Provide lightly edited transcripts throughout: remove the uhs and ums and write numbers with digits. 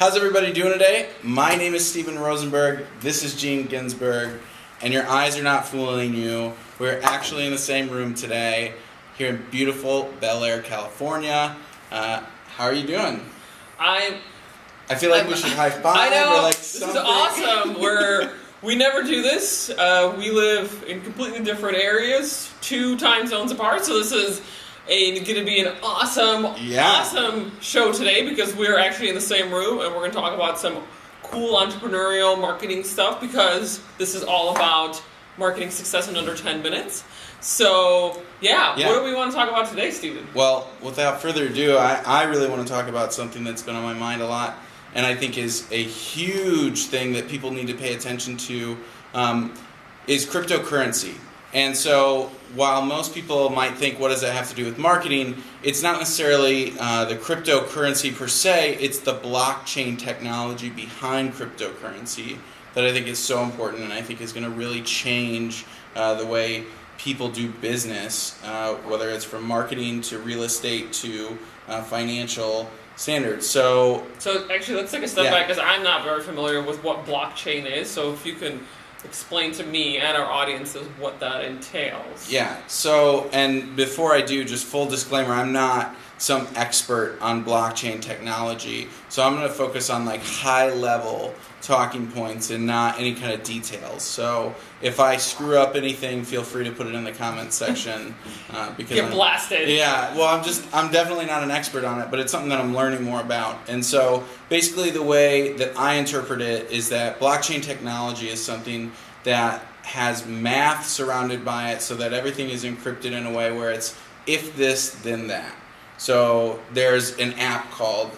How's everybody doing today? My name is Steven Rosenberg. This is Ginzburg, and your eyes are not fooling you. We're actually in the same room today, here in beautiful Bel Air, California. How are you doing? I feel like we should high five. I know. Or like This something. is awesome. We never do this. We live in completely different areas, 2 time zones apart. So this is going to be an awesome show today because we're actually in the same room and we're going to talk about some cool entrepreneurial marketing stuff because this is all about marketing success in under 10 minutes. So, yeah. What do we want to talk about today, Steven? Well, without further ado, I really want to talk about something that's been on my mind a lot and I think is a huge thing that people need to pay attention to, is cryptocurrency. And so while most people might think, what does that have to do with marketing? It's not necessarily the cryptocurrency per se, it's the blockchain technology behind cryptocurrency that I think is so important and I think is going to really change the way people do business, whether it's from marketing to real estate to financial standards. So actually, let's take a step back because I'm not very familiar with what blockchain is. So if you can explain to me and our audiences what that entails. Yeah, so, and before I do, just full disclaimer, I'm not some expert on blockchain technology, so I'm going to focus on like high level talking points and not any kind of details. So if I screw up anything, feel free to put it in the comments section. Because Get blasted. Yeah, well, I'm definitely not an expert on it, but it's something that I'm learning more about. And so basically the way that I interpret it is that blockchain technology is something that has math surrounded by it so that everything is encrypted in a way where it's if this, then that. So there's an app called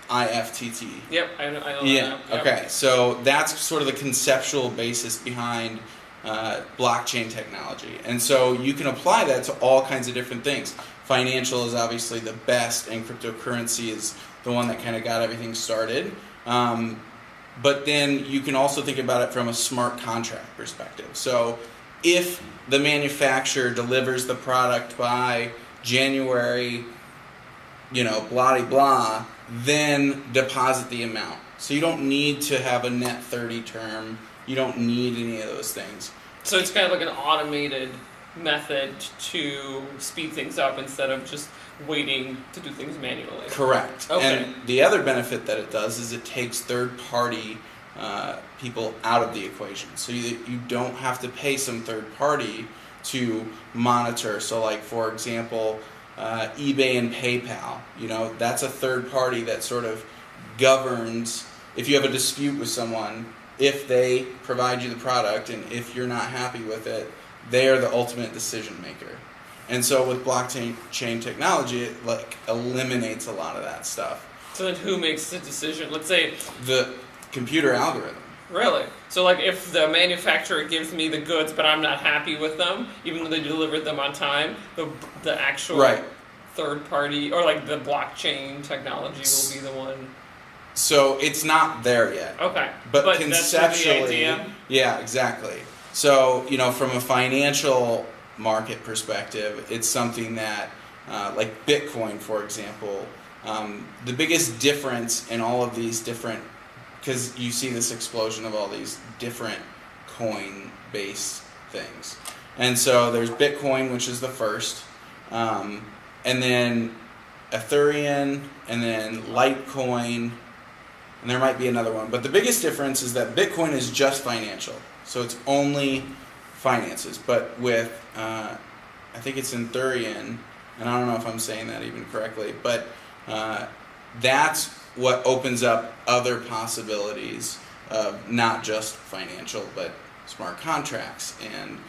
IFTT. Yep, I know that. Yeah, Yep. okay. So that's sort of the conceptual basis behind blockchain technology. And so you can apply that to all kinds of different things. Financial is obviously the best, and cryptocurrency is the one that kind of got everything started. But then you can also think about it from a smart contract perspective. So if the manufacturer delivers the product by January, blah blah, then deposit the amount. So you don't need to have a net 30 term. You don't need any of those things. So it's kind of like an automated method to speed things up instead of just waiting to do things manually. Correct. Okay. And the other benefit that it does is it takes third-party people out of the equation. So you don't have to pay some third party to monitor. So like, for example, eBay and PayPal, that's a third party that sort of governs if you have a dispute with someone, if they provide you the product and if you're not happy with it, they are the ultimate decision maker. And so with blockchain technology, it eliminates a lot of that stuff. So then who makes the decision? Let's say the computer algorithm. Really? So if the manufacturer gives me the goods but I'm not happy with them, even though they delivered them on time, the actual third party or the blockchain technology will be the one. So it's not there yet. Okay. But conceptually, that's the idea. Yeah, exactly. So, from a financial market perspective, it's something that, like Bitcoin, for example, the biggest difference in all of these different, because you see this explosion of all these different coin-based things. And so there's Bitcoin, which is the first, and then Ethereum, and then Litecoin, and there might be another one. But the biggest difference is that Bitcoin is just financial. So it's only finances. But with, I think it's Ethereum, and I don't know if I'm saying that even correctly, but that's what opens up other possibilities of not just financial, but smart contracts and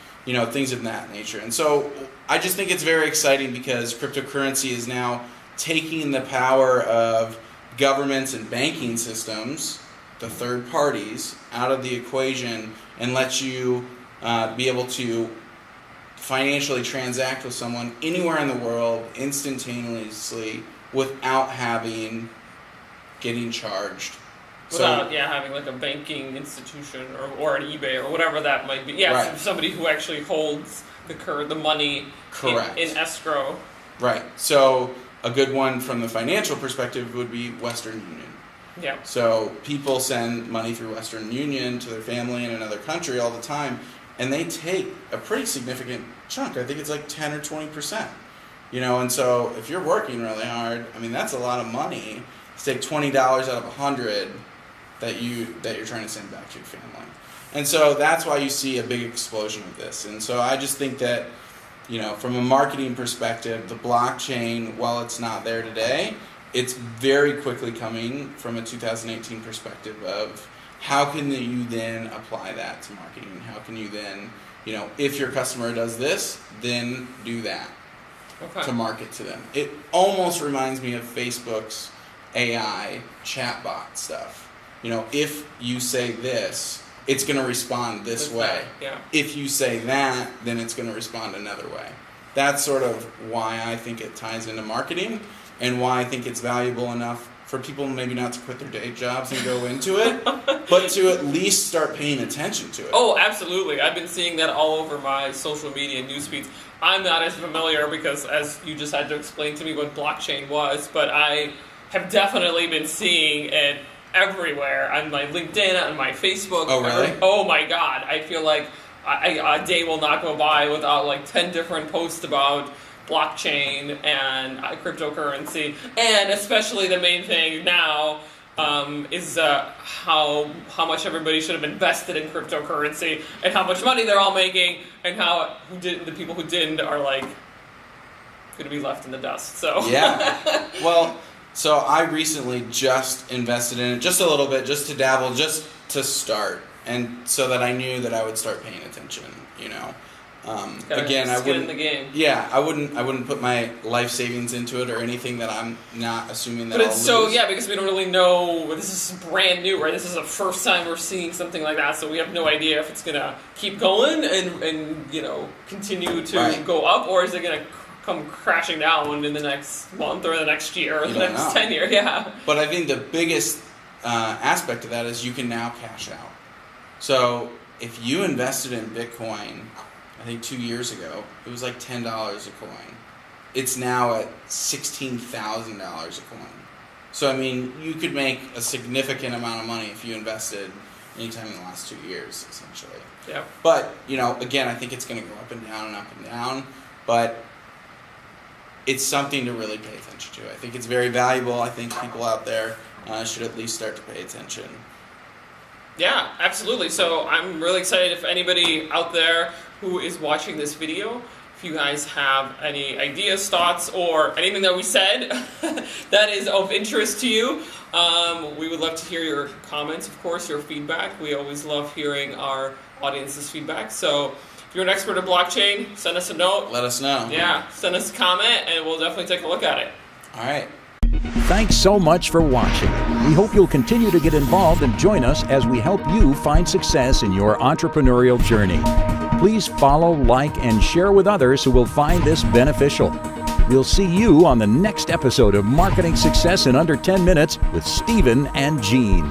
things of that nature. And so I just think it's very exciting because cryptocurrency is now taking the power of governments and banking systems, the third parties, out of the equation and lets you be able to financially transact with someone anywhere in the world instantaneously without getting charged. Without having a banking institution or an eBay or whatever that might be. Yeah, right. Somebody who actually holds the money in escrow. Right. So a good one from the financial perspective would be Western Union. Yeah. So people send money through Western Union to their family in another country all the time, and they take a pretty significant chunk. I think it's like 10 or 20%. And so if you're working really hard, I mean, that's a lot of money to take $20 out of $100 that you're trying to send back to your family. And so that's why you see a big explosion of this. And so I just think that, from a marketing perspective, the blockchain, while it's not there today, it's very quickly coming from a 2018 perspective of how can you then apply that to marketing? How can you then, if your customer does this, then do that to market to them. It almost reminds me of Facebook's AI chatbot stuff. If you say this, it's going to respond this way. Yeah. If you say that, then it's going to respond another way. That's sort of why I think it ties into marketing and why I think it's valuable enough for people maybe not to quit their day jobs and go into it, but to at least start paying attention to it. Oh, absolutely. I've been seeing that all over my social media news feeds. I'm not as familiar because, as you just had to explain to me what blockchain was, but I have definitely been seeing it everywhere on my LinkedIn, on my Facebook. Oh, really? Oh, my God. I feel like a day will not go by without like 10 different posts about blockchain and cryptocurrency, and especially the main thing now is how much everybody should have invested in cryptocurrency and how much money they're all making, and how the people who didn't are like going to be left in the dust. So yeah, well, so I recently just invested in it just a little bit, just to dabble, just to start, and so that I knew that I would start paying attention. Again, I wouldn't. In the game. Yeah, I wouldn't put my life savings into it or anything that I'm not assuming that. But I'll it's so lose. because we don't really know. This is brand new, right? This is the first time we're seeing something like that, so we have no idea if it's gonna keep going and continue to go up, or is it gonna come crashing down in the next month or the next year or the next 10 years. Yeah. But I think the biggest aspect of that is you can now cash out. So if you invested in Bitcoin, I think 2 years ago, it was like $10 a coin. It's now at $16,000 a coin. So, I mean, you could make a significant amount of money if you invested anytime in the last 2 years, essentially. Yeah. But, again, I think it's going to go up and down and up and down. But it's something to really pay attention to. I think it's very valuable. I think people out there should at least start to pay attention. Yeah, absolutely. So I'm really excited if anybody out there who is watching this video, if you guys have any ideas, thoughts, or anything that we said that is of interest to you, we would love to hear your comments, of course, your feedback. We always love hearing our audience's feedback. So if you're an expert in blockchain, send us a note. Let us know. Yeah, send us a comment, and we'll definitely take a look at it. All right. Thanks so much for watching. We hope you'll continue to get involved and join us as we help you find success in your entrepreneurial journey. Please follow, like, and share with others who will find this beneficial. We'll see you on the next episode of Marketing Success in Under 10 Minutes with Stephen and Jean.